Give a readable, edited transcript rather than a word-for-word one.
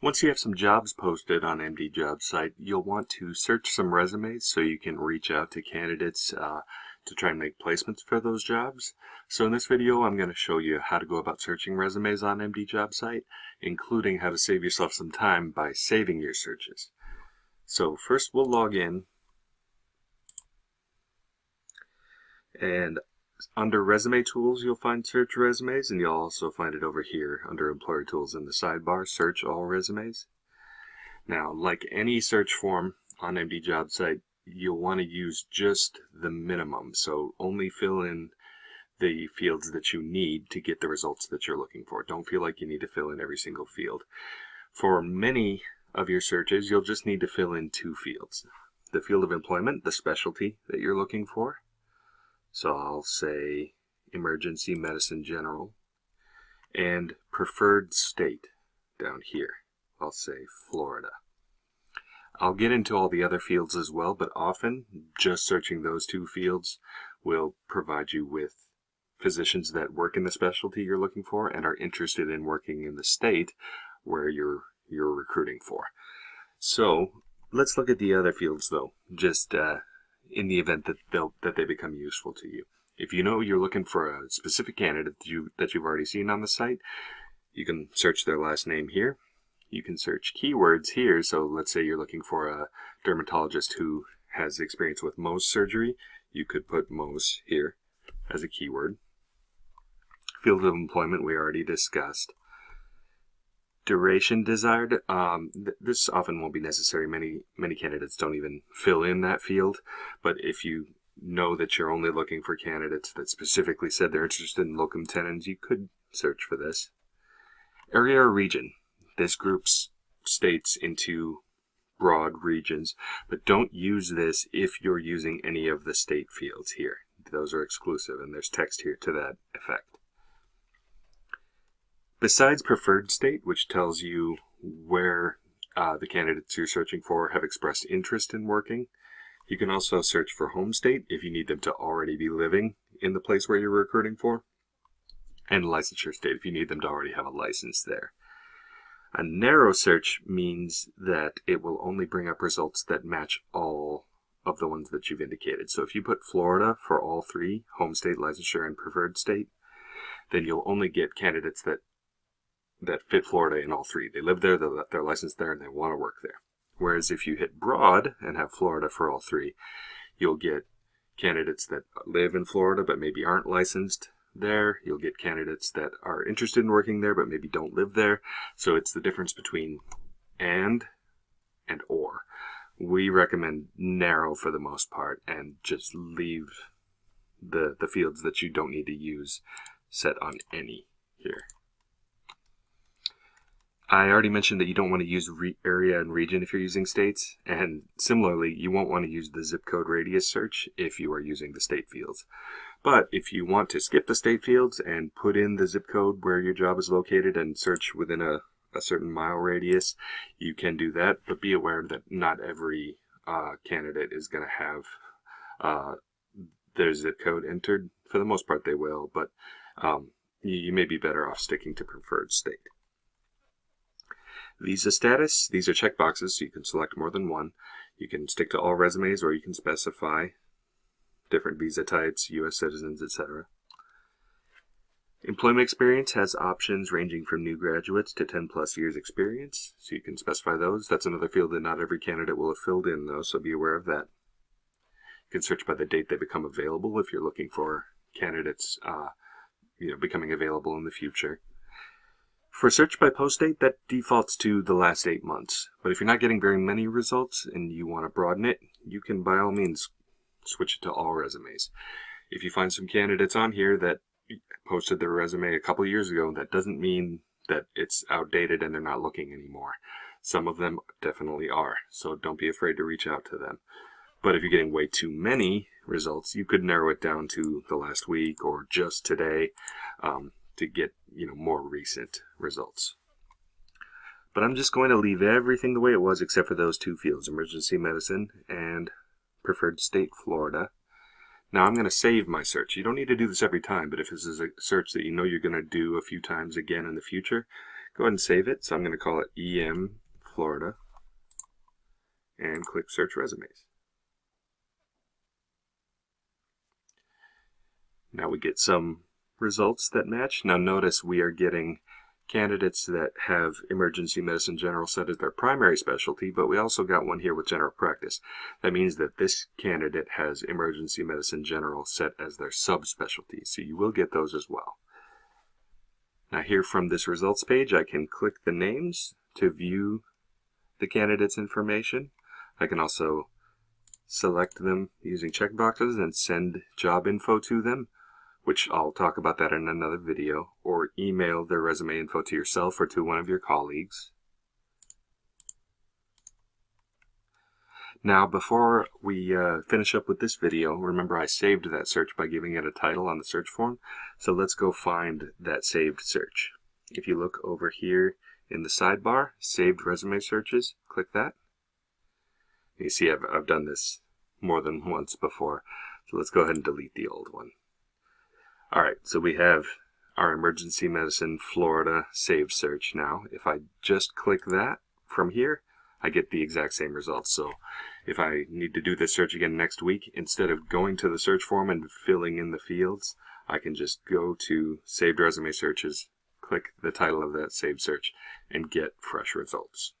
Once you have some jobs posted on MD Jobs site, you'll want to search some resumes so you can reach out to candidates to try and make placements for those jobs. So in this video, I'm going to show you how to go about searching resumes on MD Jobs site, including how to save yourself some time by saving your searches. So first we'll log in, and under Resume Tools, you'll find Search Resumes, and you'll also find it over here under Employer Tools in the sidebar, Search All Resumes. Now, like any search form on MD Jobs site, you'll want to use just the minimum, so only fill in the fields that you need to get the results that you're looking for. Don't feel like you need to fill in every single field. For many of your searches, you'll just need to fill in two fields. The field of employment, the specialty that you're looking for. So I'll say emergency medicine general, and preferred state down here. I'll say Florida. I'll get into all the other fields as well, but often just searching those two fields will provide you with physicians that work in the specialty you're looking for and are interested in working in the state where you're recruiting for. So let's look at the other fields though, just in the event that they become useful to you. If you know you're looking for a specific candidate that you've already seen on the site, you can search their last name here. You can search keywords here. So let's say you're looking for a dermatologist who has experience with Mohs surgery. You could put Mohs here as a keyword. Field of employment we already discussed. Duration desired. This often won't be necessary. Many candidates don't even fill in that field, but if you know that you're only looking for candidates that specifically said they're interested in locum tenens, you could search for this. Area or region. This groups states into broad regions, but don't use this if you're using any of the state fields here. Those are exclusive, and there's text here to that effect. Besides preferred state, which tells you where the candidates you're searching for have expressed interest in working, you can also search for home state if you need them to already be living in the place where you're recruiting for, and licensure state if you need them to already have a license there. A narrow search means that it will only bring up results that match all of the ones that you've indicated. So if you put Florida for all three, home state, licensure, and preferred state, then you'll only get candidates that fit Florida in all three. They live there, they're licensed there, and they want to work there. Whereas if you hit broad and have Florida for all three, you'll get candidates that live in Florida but maybe aren't licensed there. You'll get candidates that are interested in working there but maybe don't live there. So it's the difference between and or. We recommend narrow for the most part and just leave the fields that you don't need to use set on any here. I already mentioned that you don't want to use area and region if you're using states, and similarly, you won't want to use the zip code radius search if you are using the state fields. But if you want to skip the state fields and put in the zip code where your job is located and search within a certain mile radius, you can do that, but be aware that not every candidate is going to have their zip code entered. For the most part, they will, but you may be better off sticking to preferred state. Visa status, these are checkboxes, so you can select more than one. You can stick to all resumes, or you can specify different visa types, U.S. citizens, etc. Employment experience has options ranging from new graduates to 10 plus years experience, so you can specify those. That's another field that not every candidate will have filled in though, so be aware of that. You can search by the date they become available if you're looking for candidates becoming available in the future. For search by post date, that defaults to the last 8 months. But if you're not getting very many results and you want to broaden it, you can by all means switch it to all resumes. If you find some candidates on here that posted their resume a couple years ago, that doesn't mean that it's outdated and they're not looking anymore. Some of them definitely are, so don't be afraid to reach out to them. But if you're getting way too many results, you could narrow it down to the last week or just today to get more recent results. But I'm just going to leave everything the way it was except for those two fields, emergency medicine and preferred state Florida. Now I'm going to save my search. You don't need to do this every time, but if this is a search that you know you're going to do a few times again in the future, Go ahead and save it. So I'm going to call it EM Florida and click Search Resumes. Now we get some results that match. Now notice we are getting candidates that have emergency medicine general set as their primary specialty, but we also got one here with general practice. That means that this candidate has emergency medicine general set as their subspecialty, so you will get those as well. Now here from this results page, I can click the names to view the candidate's information. I can also select them using checkboxes and send job info to them, which I'll talk about that in another video, or email their resume info to yourself or to one of your colleagues. Now, before we finish up with this video, remember I saved that search by giving it a title on the search form, so let's go find that saved search. If you look over here in the sidebar, Saved Resume Searches, click that. You see I've done this more than once before, so let's go ahead and delete the old one. Alright, so we have our Emergency Medicine Florida saved search now. If I just click that from here, I get the exact same results. So if I need to do this search again next week, instead of going to the search form and filling in the fields, I can just go to Saved Resume Searches, click the title of that saved search, and get fresh results.